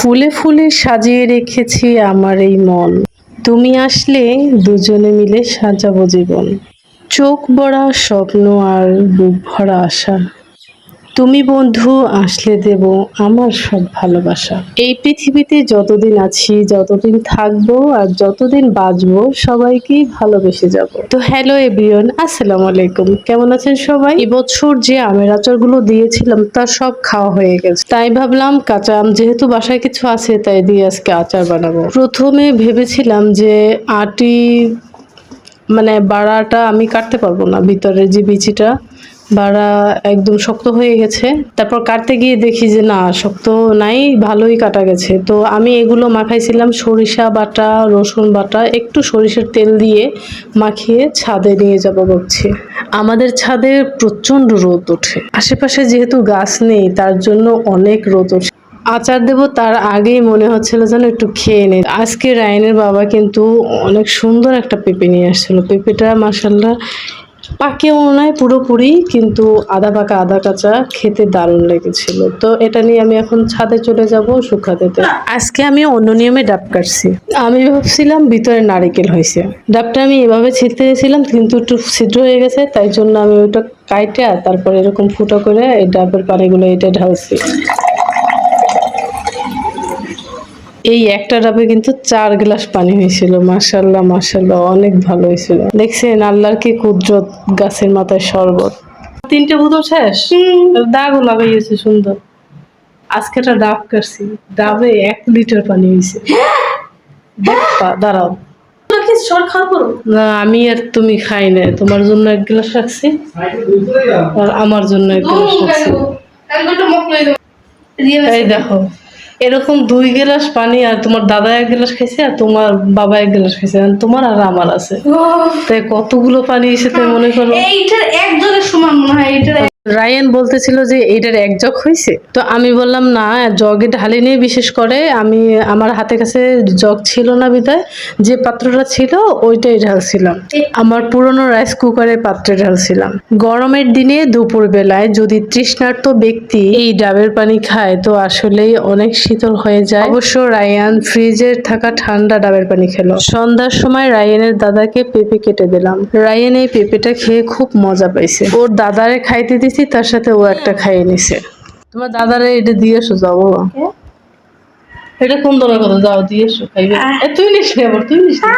ফুলে ফুলে সাজিয়ে রেখেছি আমার এই মন, তুমি আসলে দুজনে মিলে সাজাবো জীবন। চোখ ভরা স্বপ্ন আর বুক ভরা আশা, তুমি বন্ধু আসলে দেব আমার সব ভালোবাসা। এই পৃথিবীতে যতদিন আছি, যতদিন থাকবো আর যতদিন বাঁচবো, সবাইকেই ভালোবেসে যাব। তো হ্যালো এভরিওয়ান, আসসালামু আলাইকুম। কেমন আছেন সবাই? এবছর যে আমের আচারগুলো দিয়েছিলাম তা সব খাওয়া হয়ে গেছে, তাই ভাবলাম কাঁচা আম যেহেতু বাসায় কিছু আছে তাই দিয়ে আজকে আচার বানাবো। প্রথমে ভেবেছিলাম যে আটি বাড়াটা আমি কাটতে পারবো না, ভিতরে যে বিচিটা বাড়া একদম শক্ত হয়ে গেছে। তারপর কাটতে গিয়ে দেখি যে না, শক্ত নাই, ভালোই কাটা গেছে। তো আমি এগুলো মাখাইছিলাম সরিষা বাটা, রসুন বাটা, একটু সরিষার তেল দিয়ে মাখিয়ে ছাদে নিয়ে যাব ভাবছি। আমাদের ছাদে প্রচন্ড রোদ ওঠে, আশেপাশে যেহেতু গাছ নেই তার জন্য অনেক রোদ ওঠে। আচার দেব তার আগেই মনে হচ্ছিল যেন একটু খেয়ে নেই। আজকে রায়নের বাবা কিন্তু অনেক সুন্দর একটা পেঁপে নিয়ে আসছিল। পেঁপেটা মাশাআল্লাহ পাকেও নয় পুরোপুরি, কিন্তু আধা পাকা আধা কাঁচা, খেতে দারুণ লেগেছিল। তো এটা নিয়ে আমি এখন ছাদে চলে যাব শুকাতে। আজকে আমি অন্য নিয়মে ডাব কাটছি। আমি ভাবছিলাম ভিতরে নারিকেল হয়েছে, ডাবটা আমি এভাবে ছিঁড়তে গেছিলাম কিন্তু একটু ছিদ্র হয়ে গেছে, তাই জন্য আমি ওইটা কাইটা তারপর এরকম ফুটো করে এই ডাবের পানিগুলো এটা ঢালছি। এই একটা ডাবে কিন্তু 4 গ্লাস পানি হয়েছিল। মাশাআল্লাহ মাশাআল্লাহ, অনেক ভালো হয়েছিল। দেখছেন আল্লাহর কি কুদরত, গাছের মাথায় শরবত। 3টে বোতল শেষ, দাগও লাগাইছে সুন্দর। আজকে একটা ডাব কাটছি, ডাবে 1 লিটার পানি হয়েছে। দেখবা দাঁড়াও, না আমি আর তুমি খাই না, তোমার জন্য 1 গ্লাস রাখছি আর আমার জন্য 1 গ্লাস রাখছি। এই দেখো, এরকম 2 গ্লাস পানি, আর তোমার দাদা 1 গ্লাস খাইছে আর তোমার বাবা 1 গ্লাস খাইছে, আর তোমার আর আমার আছে। তাই কতগুলো পানি এসে তাই মনে করো এইটার একজনের সমান মনে হয়। এইটার রায়ান বলতেছিল যে এটার 1 জগ হয়েছে, তো আমি বললাম না, জগে ঢালি নিয়ে, বিশেষ করে আমি আমার হাতে কাছে জগ ছিল না বিদায় যে পাত্রটা ছিল ওইটাই ঢালছিলাম, আমার পুরনো রাইস কুকারের পাত্রে ঢালছিলাম। গরমের দিনে দুপুর বেলায় যদি তৃষ্ণার্ত ব্যক্তি এই ডাবের পানি খায় তো আসলেই অনেক শীতল হয়ে যায়। অবশ্য রায়ান ফ্রিজের থাকা ঠান্ডা ডাবের পানি খেলো। সন্ধ্যার সময় রায়ানের দাদাকে পেঁপে কেটে দিলাম। রায়ান এই পেঁপেটা খেয়ে খুব মজা পাইছে, ওর দাদারে খাইতে দিছি, তার সাথে ও একটা খাইয়ে নিছে। তোমার দাদারে এটা দিয়ে এসো, যাও বাবা। এটা কোন দলের কথা, যাও দিয়ে এসো, খাইবে। তুই নিস না, আবার তুই নিস না।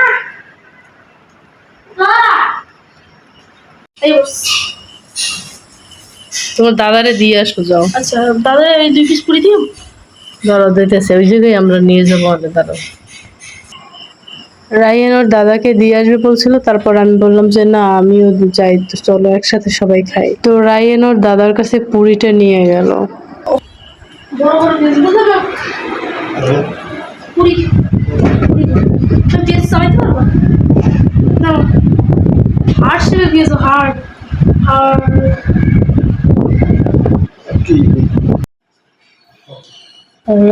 তোমার দাদারে দিয়ে আসো, যাও। আচ্ছা দাদা, এই 2 পিস পুরি দিও। দাঁড়াও দিতেছে, ওই জায়গায় আমরা নিয়ে যাবো আগে, দাঁড়াও। রায়ান ওর দাদাকে দিয়ে আসবে বলছিল, তারপর আমি বললাম যে না আমিও যাই, তো চলো একসাথে সবাই খাই। তো রায়ান ওর দাদার কাছে পুরিটা নিয়ে গেল। বড় বড় পিস বলতে না পুরি তুমি দিয়ে চালাতে পারবা না? হার্ড শেপে দিয়েছো, হার্ড হার্ড।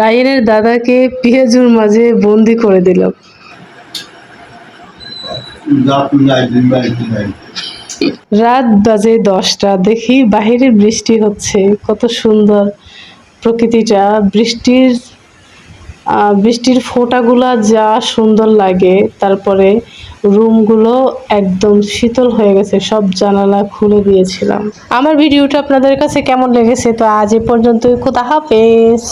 রায়ানের দাদাকে পেঁয়াজুর মাঝে বন্দি করে দিল। রাত বাজে 10টা, দেখি বাহিরে বৃষ্টি হচ্ছে, কত সুন্দর প্রকৃতিটা। বৃষ্টির ফোঁটাগুলা যা সুন্দর লাগে। তারপরে রুমগুলো একদম শীতল হয়ে গেছে, সব জানালা খুলে দিয়েছিলাম। আমার ভিডিওটা আপনাদের কাছে কেমন লেগেছে তো আজ এ পর্যন্তই, খোদা হাফেজ।